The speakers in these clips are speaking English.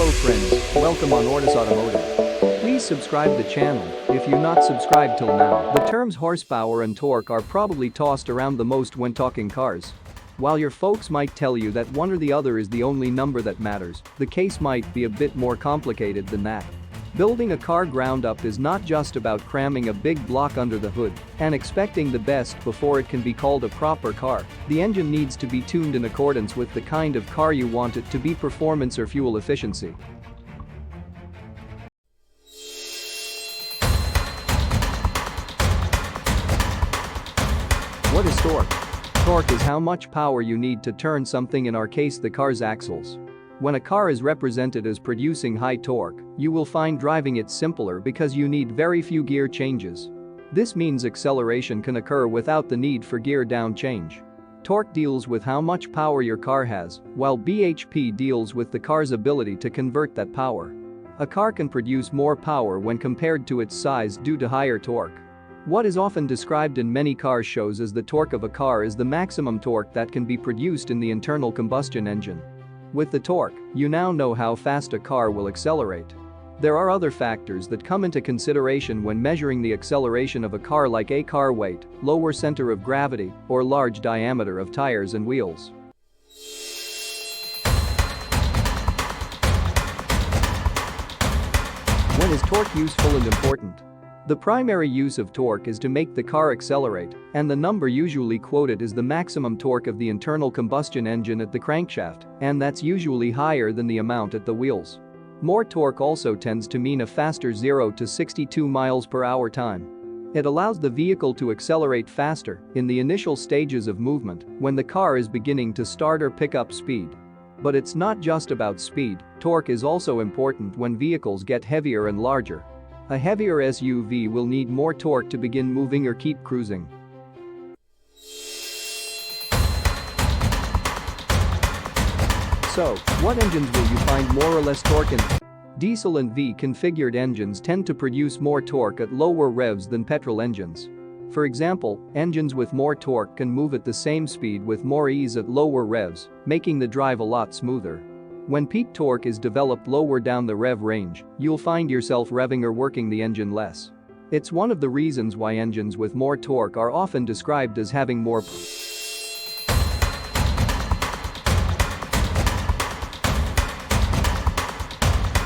Hello friends, welcome on Ortus Automotive. Please subscribe the channel if you not subscribed till now. The terms horsepower and torque are probably tossed around the most when talking cars. While your folks might tell you that one or the other is the only number that matters, the case might be a bit more complicated than that. Building a car ground up is not just about cramming a big block under the hood and expecting the best before it can be called a proper car. The engine needs to be tuned in accordance with the kind of car you want it to be, performance or fuel efficiency. What is torque? Torque is how much power you need to turn something, in our case the car's axles. When a car is represented as producing high torque, you will find driving it simpler because you need very few gear changes. This means acceleration can occur without the need for gear down change. Torque deals with how much power your car has, while BHP deals with the car's ability to convert that power. A car can produce more power when compared to its size due to higher torque. What is often described in many car shows as the torque of a car is the maximum torque that can be produced in the internal combustion engine. With the torque, you now know how fast a car will accelerate. There are other factors that come into consideration when measuring the acceleration of a car, like a car weight, lower center of gravity, or large diameter of tires and wheels. When is torque useful and important? The primary use of torque is to make the car accelerate, and the number usually quoted is the maximum torque of the internal combustion engine at the crankshaft, and that's usually higher than the amount at the wheels. More torque also tends to mean a faster 0 to 62 miles per hour time. It allows the vehicle to accelerate faster in the initial stages of movement when the car is beginning to start or pick up speed. But it's not just about speed, torque is also important when vehicles get heavier and larger. A heavier SUV will need more torque to begin moving or keep cruising. So, what engines will you find more or less torque in? Diesel and V-configured engines tend to produce more torque at lower revs than petrol engines. For example, engines with more torque can move at the same speed with more ease at lower revs, making the drive a lot smoother. When peak torque is developed lower down the rev range, you'll find yourself revving or working the engine less. It's one of the reasons why engines with more torque are often described as having more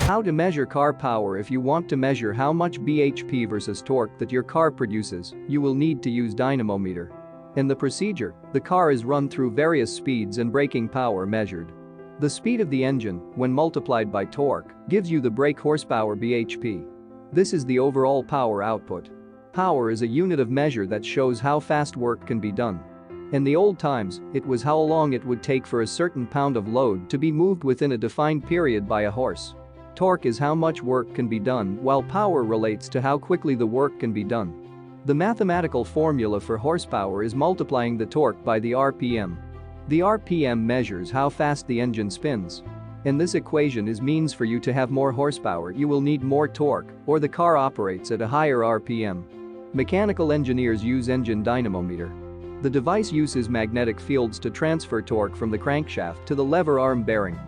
How to measure car power? If you want to measure how much BHP versus torque that your car produces, you will need to use dynamometer. In the procedure, the car is run through various speeds and braking power measured. The speed of the engine, when multiplied by torque, gives you the brake horsepower BHP. This is the overall power output. Power is a unit of measure that shows how fast work can be done. In the old times, it was how long it would take for a certain pound of load to be moved within a defined period by a horse. Torque is how much work can be done, while power relates to how quickly the work can be done. The mathematical formula for horsepower is multiplying the torque by the RPM. The RPM measures how fast the engine spins. In this equation is means for you to have more horsepower you will need more torque, or the car operates at a higher RPM. Mechanical engineers use engine dynamometer. The device uses magnetic fields to transfer torque from the crankshaft to the lever arm bearing.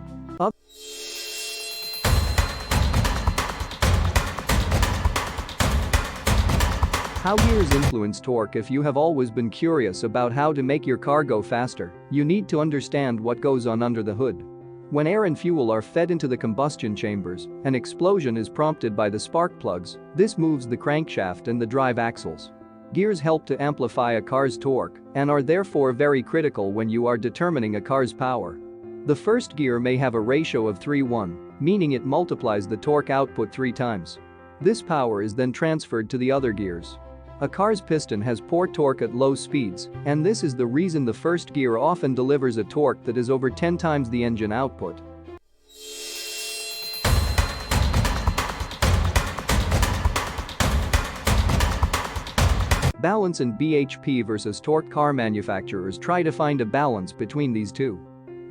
How gears influence torque? If you have always been curious about how to make your car go faster, you need to understand what goes on under the hood. When air and fuel are fed into the combustion chambers, an explosion is prompted by the spark plugs. This moves the crankshaft and the drive axles. Gears help to amplify a car's torque and are therefore very critical when you are determining a car's power. The first gear may have a ratio of 3:1, meaning it multiplies the torque output 3 times. This power is then transferred to the other gears. A car's piston has poor torque at low speeds, and this is the reason the first gear often delivers a torque that is over 10 times the engine output. Balance in BHP versus torque. Car manufacturers try to find a balance between these two.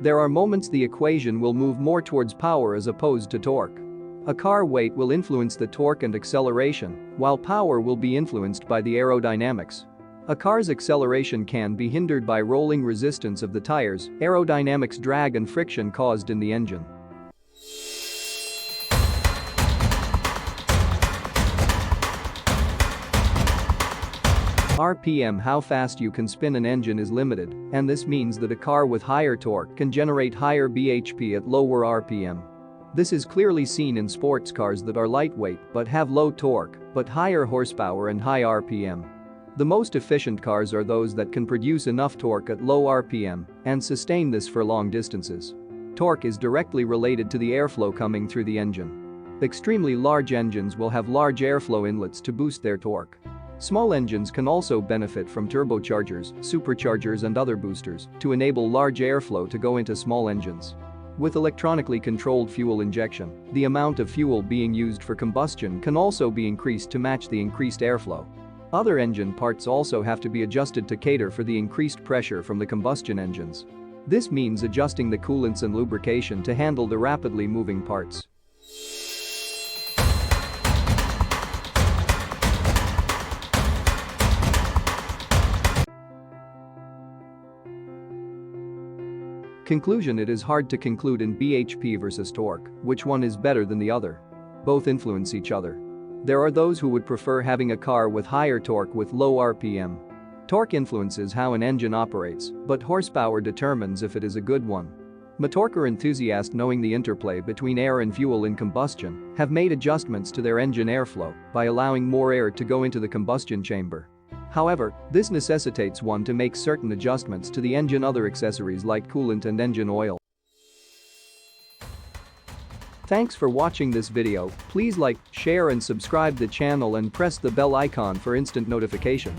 There are moments the equation will move more towards power as opposed to torque. A car weight will influence the torque and acceleration, while power will be influenced by the aerodynamics. A car's acceleration can be hindered by rolling resistance of the tires, aerodynamics, drag and friction caused in the engine. RPM, how fast you can spin an engine, is limited, and this means that a car with higher torque can generate higher BHP at lower RPM. This is clearly seen in sports cars that are lightweight but have low torque but higher horsepower and high RPM. The most efficient cars are those that can produce enough torque at low RPM and sustain this for long distances. Torque is directly related to the airflow coming through the engine. Extremely large engines will have large airflow inlets to boost their torque. Small engines can also benefit from turbochargers, superchargers and other boosters to enable large airflow to go into small engines. With electronically controlled fuel injection, the amount of fuel being used for combustion can also be increased to match the increased airflow. Other engine parts also have to be adjusted to cater for the increased pressure from the combustion engines. This means adjusting the coolants and lubrication to handle the rapidly moving parts. Conclusion: it is hard to conclude in BHP versus torque which one is better than the other. Both influence each other. There are those who would prefer having a car with higher torque with low RPM. Torque influences how an engine operates, but horsepower determines if it is a good one. Motorcar enthusiasts, knowing the interplay between air and fuel in combustion, have made adjustments to their engine airflow by allowing more air to go into the combustion chamber. However, this necessitates one to make certain adjustments to the engine, other accessories like coolant and engine oil. Thanks for watching this video. Please like, share and subscribe the channel and press the bell icon for instant notification.